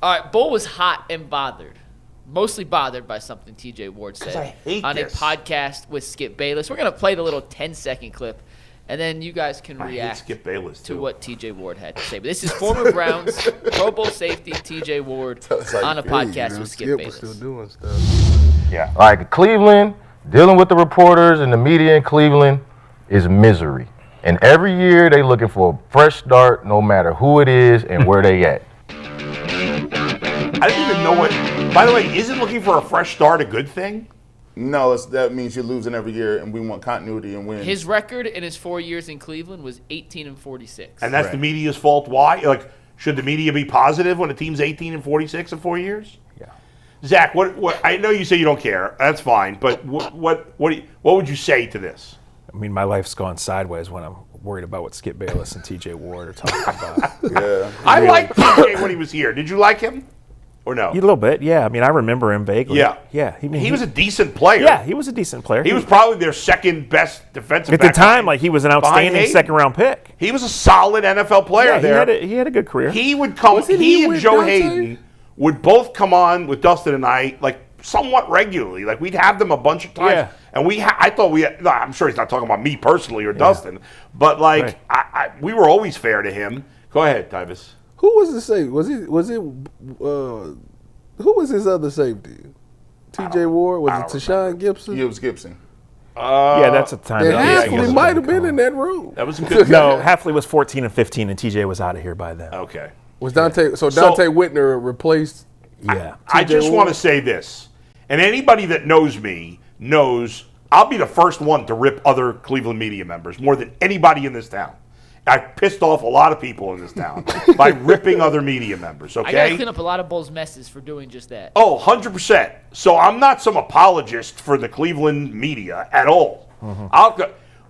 All right, Bull was hot and bothered. Mostly bothered by something TJ Ward said on a podcast with Skip Bayless. We're going to play the little 10-second clip, and then you guys can react to what TJ Ward had to say. But this is former Browns Pro Bowl safety TJ Ward on a podcast with Skip Bayless. Still doing stuff. Yeah, like Cleveland, dealing with the reporters and the media in Cleveland is misery. And every year they looking for a fresh start, no matter who it is and where they at. I didn't even know what. By the way, isn't looking for a fresh start a good thing? No, that means you're losing every year, and we want continuity and wins. His record in his 4 years in Cleveland was 18-46. And that's the media's fault. Why? Like, should the media be positive when a team's 18-46 in 4 years? Yeah. Zach, what? I know you say you don't care. That's fine. But what would you say to this? I mean, my life's gone sideways when I'm worried about what Skip Bayless and TJ Ward are talking about. Yeah. I liked TJ when he was here. Did you like him? Or no? A little bit, yeah. I mean, I remember him vaguely. Yeah. Yeah. He was a decent player. Yeah, he was a decent player. He was probably their second best defensive at back the time. Like, he was an outstanding second-round pick. He was a solid NFL player there. He had a good career. He would come. He and Joe Hayden would both come on with Dustin and I, like, somewhat regularly. Like, we'd have them a bunch of times. Yeah. And I thought I'm sure he's not talking about me personally or Dustin, but like we were always fair to him. Go ahead, Tyvis. Who was the safety? Who was his other safety? TJ Ward? Was it Tashawn Gibson? It was Gibson. Yeah, that's a time. Hafley might have been in that room. That was a good. No, Hafley was 14 and 15, and TJ was out of here by then. Okay. Was Dante? So Dante Whitner replaced? Yeah. I just want to say this, and anybody that knows me knows I'll be the first one to rip other Cleveland media members more than anybody in this town. I've pissed off a lot of people in this town by ripping other media members, okay? I got to clean up a lot of Bull's messes for doing just that. Oh, 100%. So I'm not some apologist for the Cleveland media at all. Mm-hmm.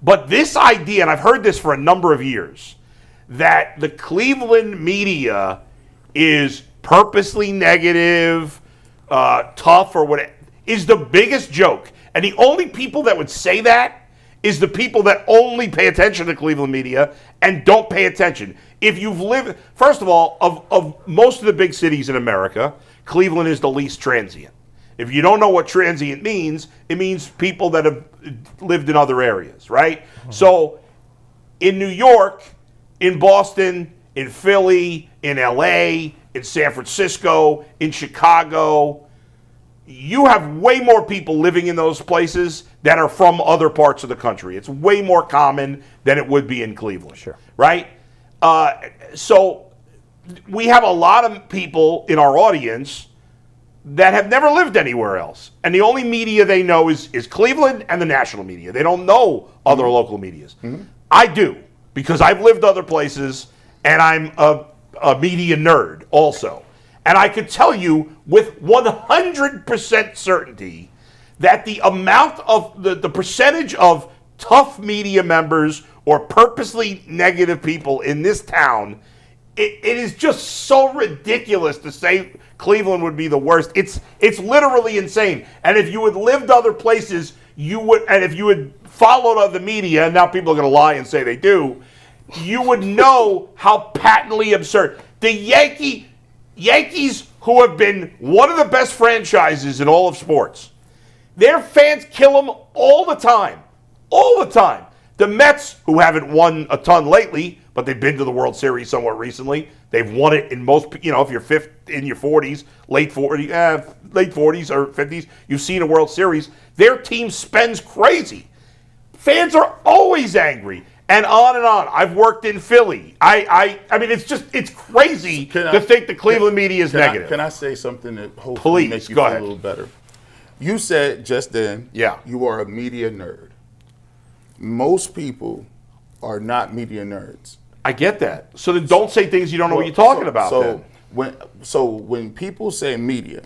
But this idea, and I've heard this for a number of years, that the Cleveland media is purposely negative, tough, or whatever, is the biggest joke. And the only people that would say that is the people that only pay attention to Cleveland media and don't pay attention. If you've lived, first of all, of most of the big cities in America, Cleveland is the least transient. If you don't know what transient means, it means people that have lived in other areas, right? Mm-hmm. So in New York, in Boston, in Philly, in LA, in San Francisco, in Chicago, you have way more people living in those places that are from other parts of the country. It's way more common than it would be in Cleveland. Sure. Right? So we have a lot of people in our audience that have never lived anywhere else. And the only media they know is Cleveland and the national media. They don't know other local medias. Mm-hmm. I do, because I've lived other places, and I'm a media nerd also. And I could tell you with 100% certainty that the amount of the percentage of tough media members or purposely negative people in this town, it is just so ridiculous to say Cleveland would be the worst. It's literally insane. And if you had lived other places, you would, and if you had followed other media, and now people are going to lie and say they do, you would know how patently absurd. The Yankees, who have been one of the best franchises in all of sports, their fans kill them all the time. All the time. The Mets, who haven't won a ton lately, but they've been to the World Series somewhat recently. They've won it in most, if you're in your 40s, late 40s or 50s, you've seen a World Series. Their team spends crazy. Fans are always angry. And on and on. I've worked in Philly. I mean, it's crazy to think the Cleveland media is negative. Can I say something that hopefully makes you feel a little better? You said just then, you are a media nerd. Most people are not media nerds. I get that. So then don't say things you don't know what you're talking about. When people say media,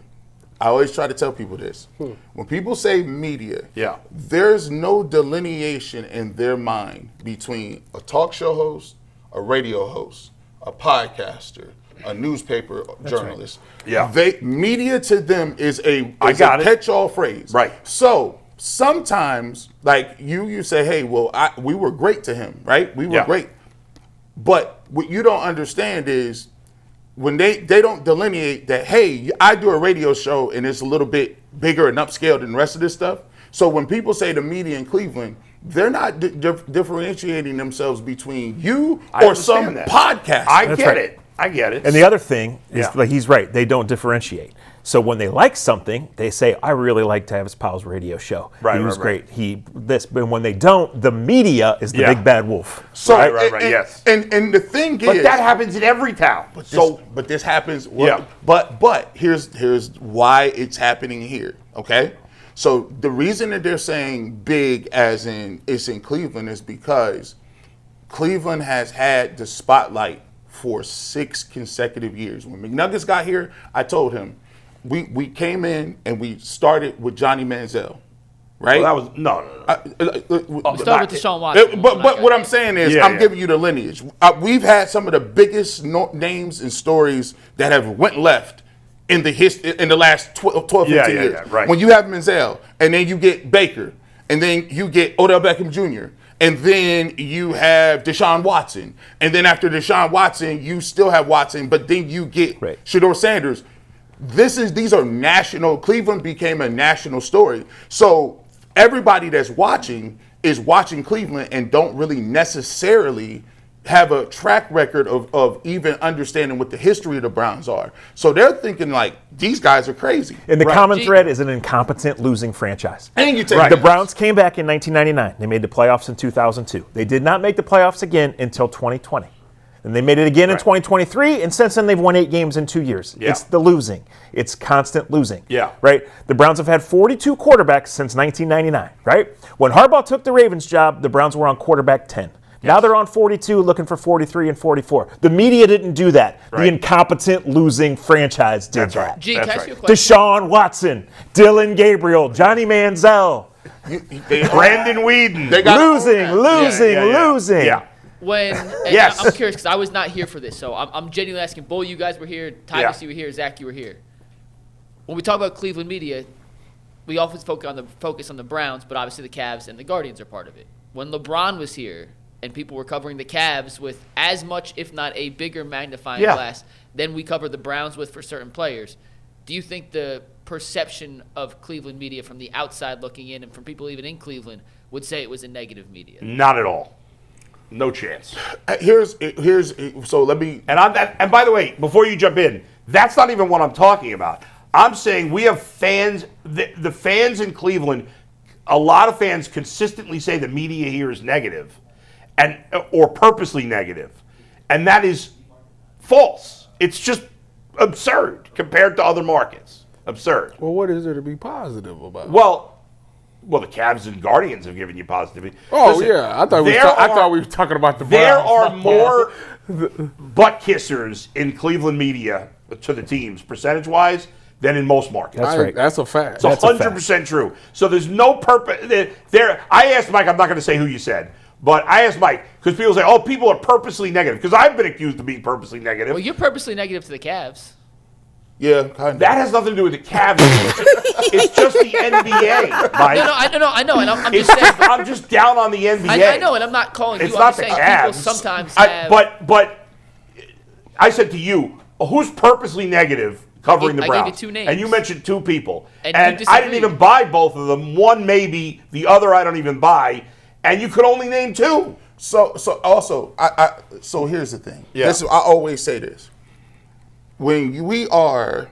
I always try to tell people this. When people say media, there's no delineation in their mind between a talk show host, a radio host, a podcaster, a newspaper journalist. Right. Media to them is a catch-all phrase. Right. So sometimes, like you say, hey, well, we were great to him, right? We were great. But what you don't understand is when they don't delineate that, hey, I do a radio show and it's a little bit bigger and upscale than the rest of this stuff. So when people say the media in Cleveland, they're not differentiating themselves between you or some podcast. I get it. I get it. And the other thing is, like, he's right. They don't differentiate. So when they like something, they say, I really like Tyvis Powell's radio show. He was great. But when they don't, the media is the big bad wolf. So, yes. And the thing is, but that happens in every town. But this happens. But here's why it's happening here. Okay. So the reason that they're saying big, as in it's in Cleveland, is because Cleveland has had the spotlight for 6 consecutive years. When McNuggets got here, I told him, we came in and we started with Johnny Manziel, right? Well, that was we started with Deshaun Watson. But what I'm saying is, I'm giving you the lineage. We've had some of the biggest names and stories that have went left in the last 12, 15 years. Yeah, right. When you have Manziel, and then you get Baker, and then you get Odell Beckham Jr., and then you have Deshaun Watson, and then after Deshaun Watson, you still have Watson, but then you get Shedeur Sanders. These are national. Cleveland became a national story. So everybody that's watching is watching Cleveland and don't really necessarily have a track record of even understanding what the history of the Browns are. So they're thinking like, these guys are crazy. And the common thread is an incompetent losing franchise. And you take the Browns came back in 1999. They made the playoffs in 2002. They did not make the playoffs again until 2020. And they made it again in 2023, and since then they've won 8 games in 2 years. Yeah. It's the losing. It's constant losing. Yeah. Right? The Browns have had 42 quarterbacks since 1999, right? When Harbaugh took the Ravens job, the Browns were on quarterback 10. Now they're on 42, looking for 43 and 44. The media didn't do that. The incompetent losing franchise did that. Gee, can I ask you a question? Deshaun Watson, Dylan Gabriel, Johnny Manziel, Brandon Whedon. Losing. Yeah. I'm curious because I was not here for this, so I'm genuinely asking. Bull, you guys were here. Tyvis, you were here. Zach, you were here. When we talk about Cleveland media, we often focus on the Browns, but obviously the Cavs and the Guardians are part of it. When LeBron was here and people were covering the Cavs with as much, if not a bigger magnifying glass than we cover the Browns with for certain players, do you think the perception of Cleveland media from the outside looking in and from people even in Cleveland would say it was a negative media? Not at all. No chance. So let me. And by the way, before you jump in, that's not even what I'm talking about. I'm saying we have fans, the fans in Cleveland, a lot of fans consistently say the media here is negative or purposely negative. And that is false. It's just absurd compared to other markets. Absurd. Well, what is there to be positive about? Well, the Cavs and Guardians have given you positivity. Oh, listen, I thought we were talking about the Browns. There are more butt kissers in Cleveland media to the teams, percentage-wise, than in most markets. That's right. That's a fact. It's 100% true. So there's no purpose. I asked Mike, I'm not going to say who you said, but I asked Mike, because people say, people are purposely negative, because I've been accused of being purposely negative. Well, you're purposely negative to the Cavs. Yeah, kind of. That has nothing to do with the Cavs. It's just the NBA, Mike. No, I know, and I'm just saying. I'm just down on the NBA. I know, and I'm not calling you. It's not the saying Cavs. People sometimes have. But I said to you, who's purposely negative covering the Browns? I gave you 2 names. And you mentioned 2 people. And I didn't even buy both of them. One maybe, the other I don't even buy. And you could only name 2. So here's the thing. Yeah. I always say this. When we are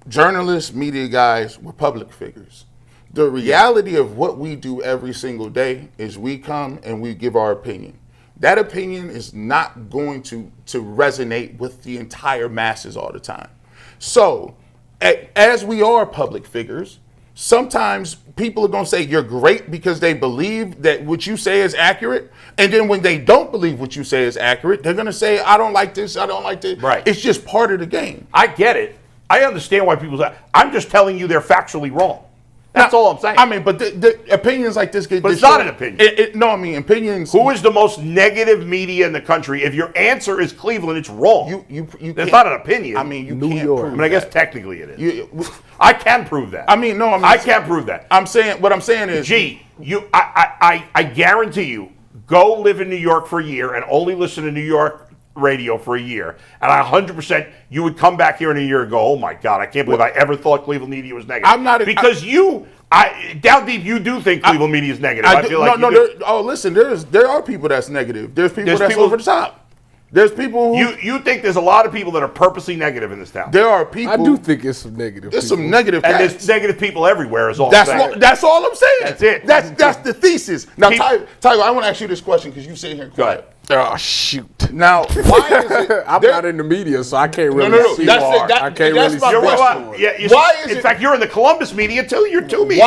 journalists, media guys, we're public figures. The reality of what we do every single day is we come and we give our opinion. That opinion is not going to resonate with the entire masses all the time. So, as we are public figures, sometimes people are going to say you're great because they believe that what you say is accurate. And then when they don't believe what you say is accurate, they're going to say, I don't like this, I don't like this. Right. It's just part of the game. I get it. I understand why people say, I'm just telling you they're factually wrong. That's all I'm saying. I mean, but the opinions like this get. But it's not an opinion. Opinions. Who is the most negative media in the country? If your answer is Cleveland, it's wrong. That's not an opinion. I mean, you New can't York. prove I mean, I guess that. technically it is. I can prove that. I can't prove that. What I'm saying is. I guarantee you, go live in New York for a year and only listen to New York radio for a year, and 100%, you would come back here in a year and go, "Oh my God, I can't believe I ever thought Cleveland media was negative." I'm not because down deep, you do think Cleveland media is negative. I feel like listen, there are people that's negative. There's people that's over the top. There's people who you think there's a lot of people that are purposely negative in this town. There are people. I do think it's some negative. There's some negative, and there's negative people everywhere. Is all. That's all I'm saying. That's it. That's the thesis. Now, Tyler, I want to ask you this question because you sit here. Go ahead. Oh shoot! Now, why is it? I'm not in the media, so I can't really see. I can't really see. In fact, you're in the Columbus media too. You're two media.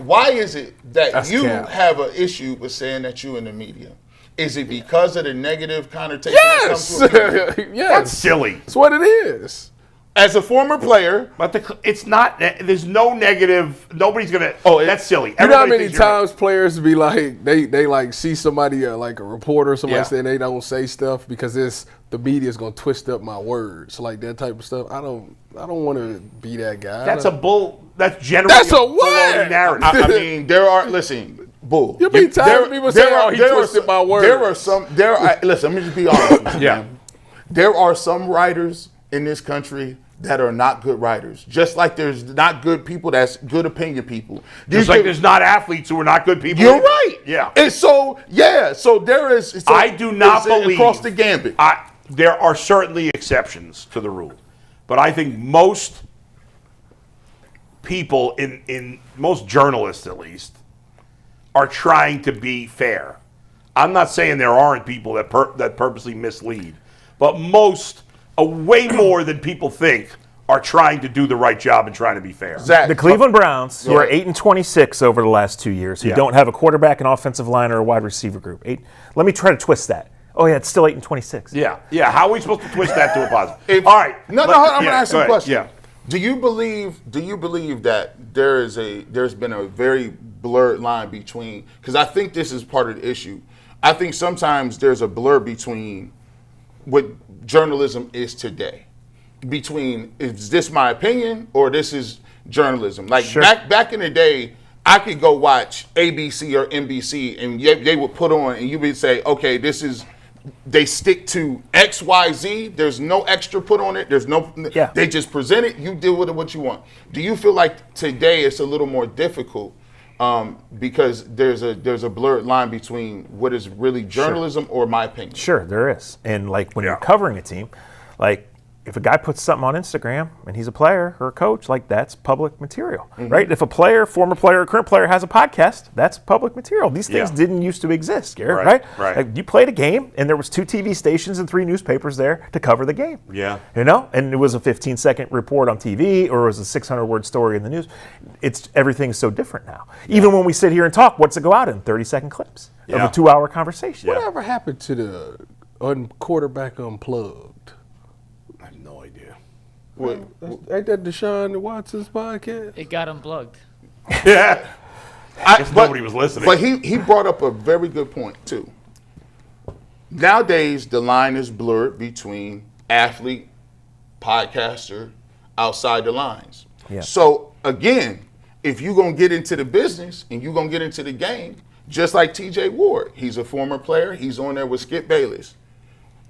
Why is it that you have an issue with saying that you're in the media? Is it because of the negative connotation? Yes. Yes. That's silly. That's what it is. As a former player, but it's not. There's no negative. Nobody's gonna. That's silly. You know how many times players be like they like see somebody like a reporter or somebody saying they don't say stuff because the media is gonna twist up my words, like that type of stuff. I don't want to be that guy. That's generally a word narrative. I mean, there are bull. You be tired of people saying, he twisted my words. Listen, let me just be honest with you. Man. There are some writers in this country that are not good writers. Just like there's not good people that's good opinion people. Just like there's not athletes who are not good people. You're right. Yeah. And so there is. So I do not believe. Across the gambit. There are certainly exceptions to the rule. But I think most people, in most journalists at least, are trying to be fair. I'm not saying there aren't people that purposely mislead, but most, way more than people think, are trying to do the right job and trying to be fair. Zach, the Cleveland Browns, who are 8-26 over the last 2 years, who don't have a quarterback, an offensive line, or a wide receiver group. Let me try to twist that. Oh yeah, it's still 8-26. Yeah. How are we supposed to twist that to a positive? All right. I'm going to ask you a question. Yeah. Do you believe that there's been a very blurred line between, because I think this is part of the issue. I think sometimes there's a blur between what journalism is today. Between, is this my opinion or this is journalism? Like back in the day, I could go watch ABC or NBC and they would put on and you would say, okay, they stick to X, Y, Z. There's no extra put on it. They just present it. You deal with it what you want. Do you feel like today it's a little more difficult because there's a blurred line between what is really journalism or my opinion? Sure, there is. And like when you're covering a team, like if a guy puts something on Instagram and he's a player or a coach, like that's public material, right? If a player, former player, or current player has a podcast, that's public material. These things didn't used to exist, Garrett, right? Like you played a game and there was 2 TV stations and 3 newspapers there to cover the game. Yeah. And it was a 15-second report on TV or it was a 600-word story in the news. Everything's so different now. Even when we sit here and talk, what's it go out in? 30-second clips of a 2-hour conversation. Whatever happened to the quarterback unplugged? Ain't that Deshaun Watson's podcast? It got unplugged. Yeah. I guess nobody was listening. But he brought up a very good point, too. Nowadays, the line is blurred between athlete, podcaster, outside the lines. Yeah. So, again, if you're going to get into the business and you're going to get into the game, just like TJ Ward, he's a former player. He's on there with Skip Bayless.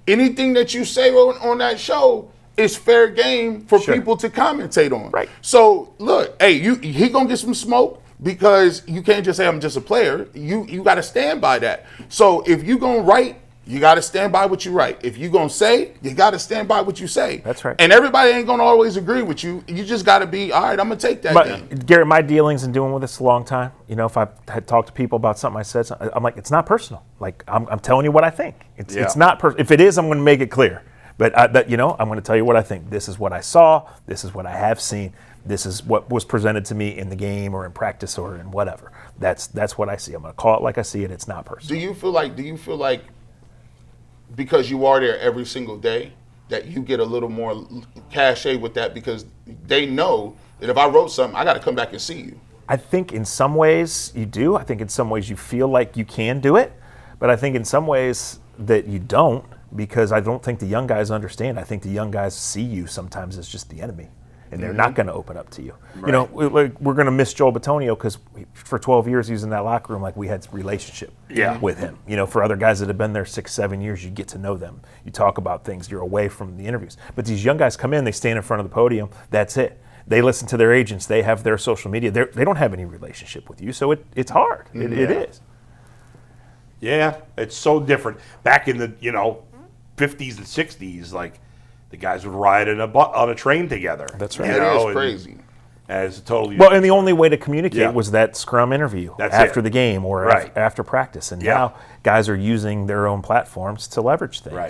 Anything that you say on that show, it's fair game for people to commentate on. Right. So look, hey, he gonna get some smoke because you can't just say I'm just a player. You got to stand by that. So if you gonna write, you got to stand by what you write. If you gonna say, you got to stand by what you say. That's right. And everybody ain't gonna always agree with you. You just got to be all right. I'm gonna take that. But Garrett, my dealings in doing with this a long time. If I had talked to people about something I said, I'm like, it's not personal. Like I'm telling you what I think. It's not personal. If it is, I'm gonna make it clear. But I'm going to tell you what I think. This is what I saw. This is what I have seen. This is what was presented to me in the game or in practice or in whatever. That's what I see. I'm going to call it like I see it. It's not personal. Do you feel like because you are there every single day that you get a little more cachet with that because they know that if I wrote something, I got to come back and see you? I think in some ways you do. I think in some ways you feel like you can do it. But I think in some ways that you don't. Because I don't think the young guys understand. I think the young guys see you sometimes as just the enemy. and they're not going to open up to you. Right. You know, we're going to miss Joel Bitonio because for 12 years he was in that locker room like we had a relationship with him. You know, for other guys that have been there 6-7 years, you get to know them. You talk about things. You're away from the interviews. But these young guys come in, they stand in front of the podium. That's it. They listen to their agents. They have their social media. They don't have any relationship with you, so it's hard. It is. Yeah, it's so different. Back in the 50s and 60s, like the guys would ride on a train together. That's right. That is crazy. As totally and the only way to communicate was that scrum interview after the game or after practice. And now guys are using their own platforms to leverage things. Right.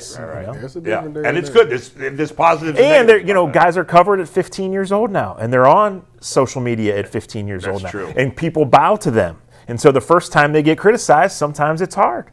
It's a different day and it's good. There's positives. And guys are covered at 15 years old now, and they're on social media at 15 years old now. True. And people bow to them. And so the first time they get criticized, sometimes it's hard.